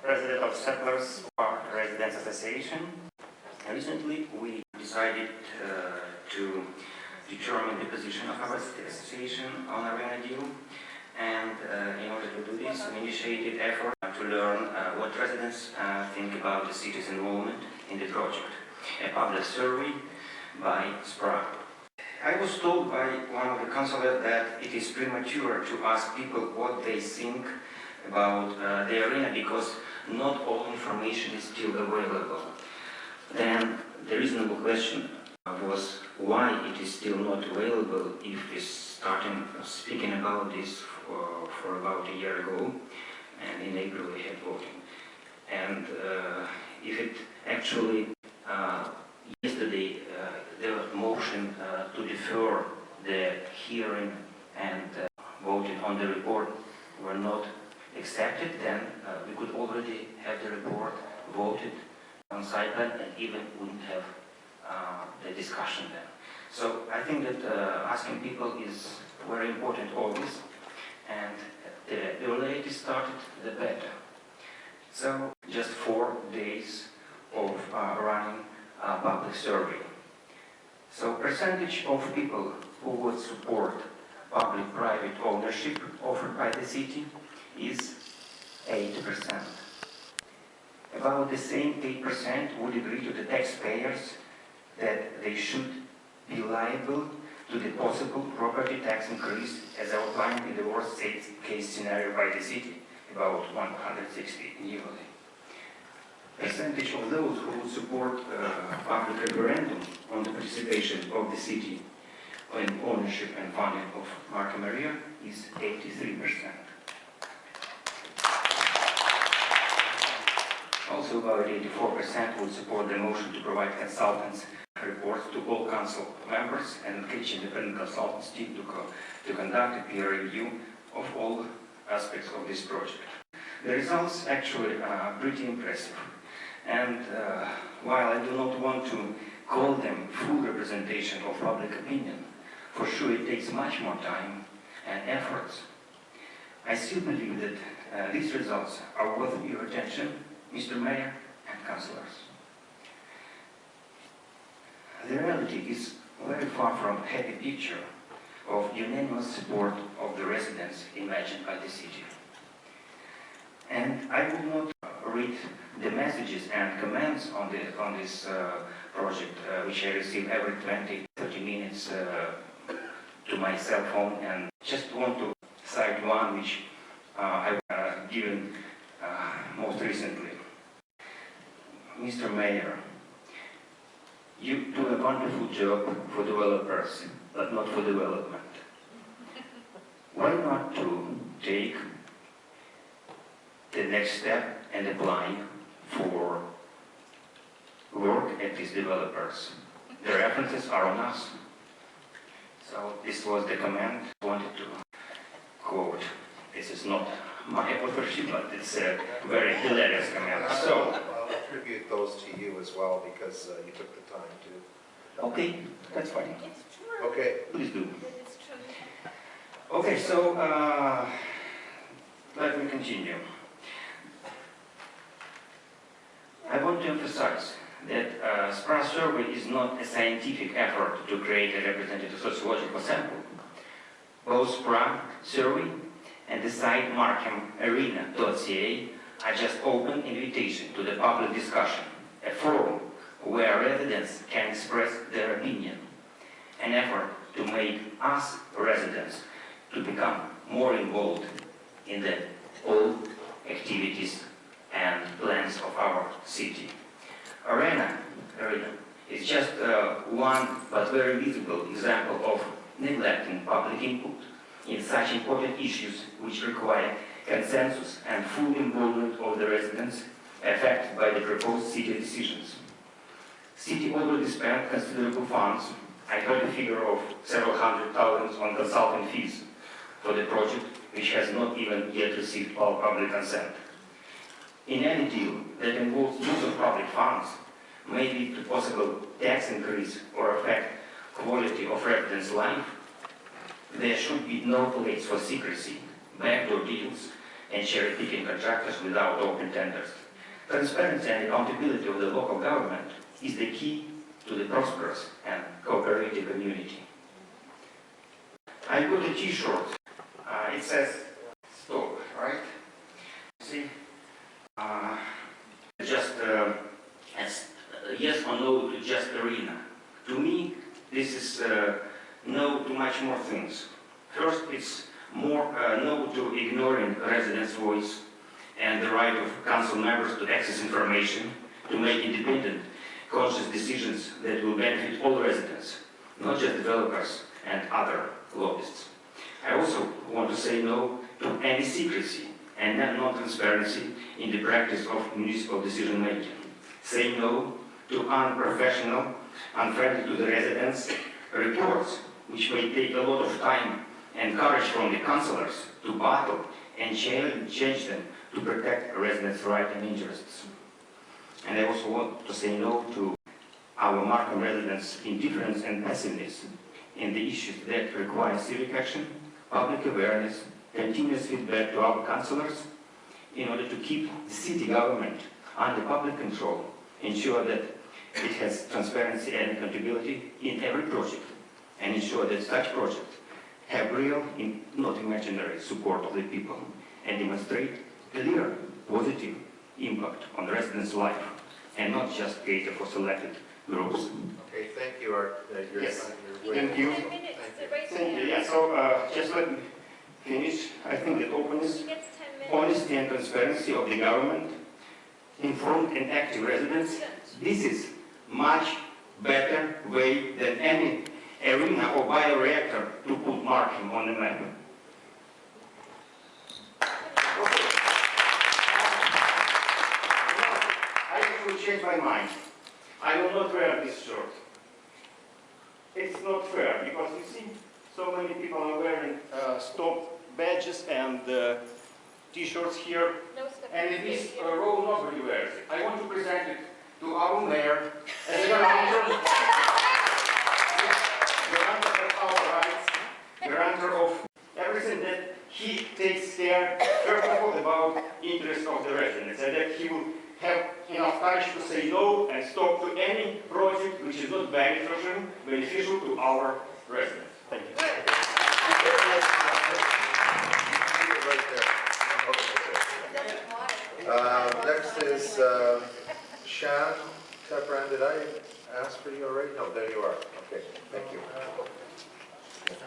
President of Settlers Residents Association. Recently, we decided to determine the position of our association on Arena deal, and in order to do this, we initiated effort to learn what residents think about the city's involvement in the project. A public survey by SPRA. I was told by one of the councillors that it is premature to ask people what they think about the arena because not all information is still available. Then the reasonable question was why it is still not available if we started speaking about this for about a year ago, and in April we had voting. And if it actually yesterday the motion to defer the hearing and voting on the report were not accepted, then we could already have the report voted on site plan and even wouldn't have the discussion then. So I think that asking people is very important always, and the earlier it started, the better. So just 4 days of running a public survey. So percentage of people who would support public-private ownership offered by the city is 8%. About the same 8% would agree to the taxpayers that they should be liable to the possible property tax increase as outlined in the worst case scenario by the city, about 160 yearly. Percentage of those who would support public referendum on the participation of the city in ownership and funding of Markham Arena is 83%. Also about 84% would support the motion to provide consultants reports to all council members and engage independent consultants team to conduct a peer review of all aspects of this project. The results actually are pretty impressive. And while I do not want to call them full representation of public opinion, for sure it takes much more time and efforts, I still believe that these results are worth your attention, Mr. Mayor and councillors. The reality is very far from a happy picture of unanimous support of the residents imagined by the city. And I will not read the messages and comments on this project, which I receive every 20-30 minutes to my cell phone, and just want to cite one which I've given most recently. Mr. Mayor, you do a wonderful job for developers, but not for development. Why not to take the next step and apply for work at these developers? The references are on us. So this was the comment I wanted to quote. This is not my authorship, but it's a very hilarious comment. So I'll attribute those to you as well because you took the time to. Okay, that's fine. It's true. Okay. Please do. It's true. Okay, so let me continue. I want to emphasize that SPRA survey is not a scientific effort to create a representative sociological sample. Both SPRA survey and the site Markham Arena.ca are just open invitation to the public discussion, a forum where residents can express their opinion, an effort to make us residents to become more involved in the all activities and plans of our city. Arena is just one but very visible example of neglecting public input in such important issues which require consensus and full involvement of the residents affected by the proposed city decisions. City already spent considerable funds. I heard a figure of several hundred thousands on consulting fees for the project, which has not even yet received all public consent. In any deal that involves use of public funds may lead to possible tax increase or affect quality of residents' life, there should be no place for secrecy, backdoor deals, and cherry-picking contractors without open tenders. Transparency and accountability of the local government is the key to the prosperous and cooperative community. I got a T-shirt. It says "Stop," right? See, just as yes or no to just arena. To me, this is no to much more things. First, it's more no to ignoring residents' voice and the right of council members to access information, to make independent, conscious decisions that will benefit all residents, not just developers and other lobbyists. I also want to say no to any secrecy and non-transparency in the practice of municipal decision-making. Say no to unprofessional, unfriendly to the residents reports, which may take a lot of time and courage from the councillors to battle and change them to protect residents' rights and interests. And I also want to say no to our Markham residents' indifference and passiveness in the issues that require civic action, public awareness, continuous feedback to our councillors in order to keep the city government under public control, ensure that it has transparency and accountability in every project, and ensure that such projects have real, not imaginary, support of the people and demonstrate clear, positive impact on the residents' life and not just cater for selected groups. Okay, thank you, Art. Yes. Thank you. Thank you. Yeah, so just let me finish. I think that openness, honesty and transparency of the government, informed and active residents, this is much better way than any arena or bioreactor to put Markham on the map. I will change my mind. I will not wear this shirt. It's not fair because you see so many people are wearing STOP badges and T-shirts here, and in this row nobody wears it. I want to present it to our mayor as a guarantor of our rights, guarantor of everything that he takes care, first of all, about interests of the residents, and that he will have enough courage to say no and stop to any project which is not beneficial to our residents. Thank you. Next is Shan Tepran. Did I ask for you already? No, there you are.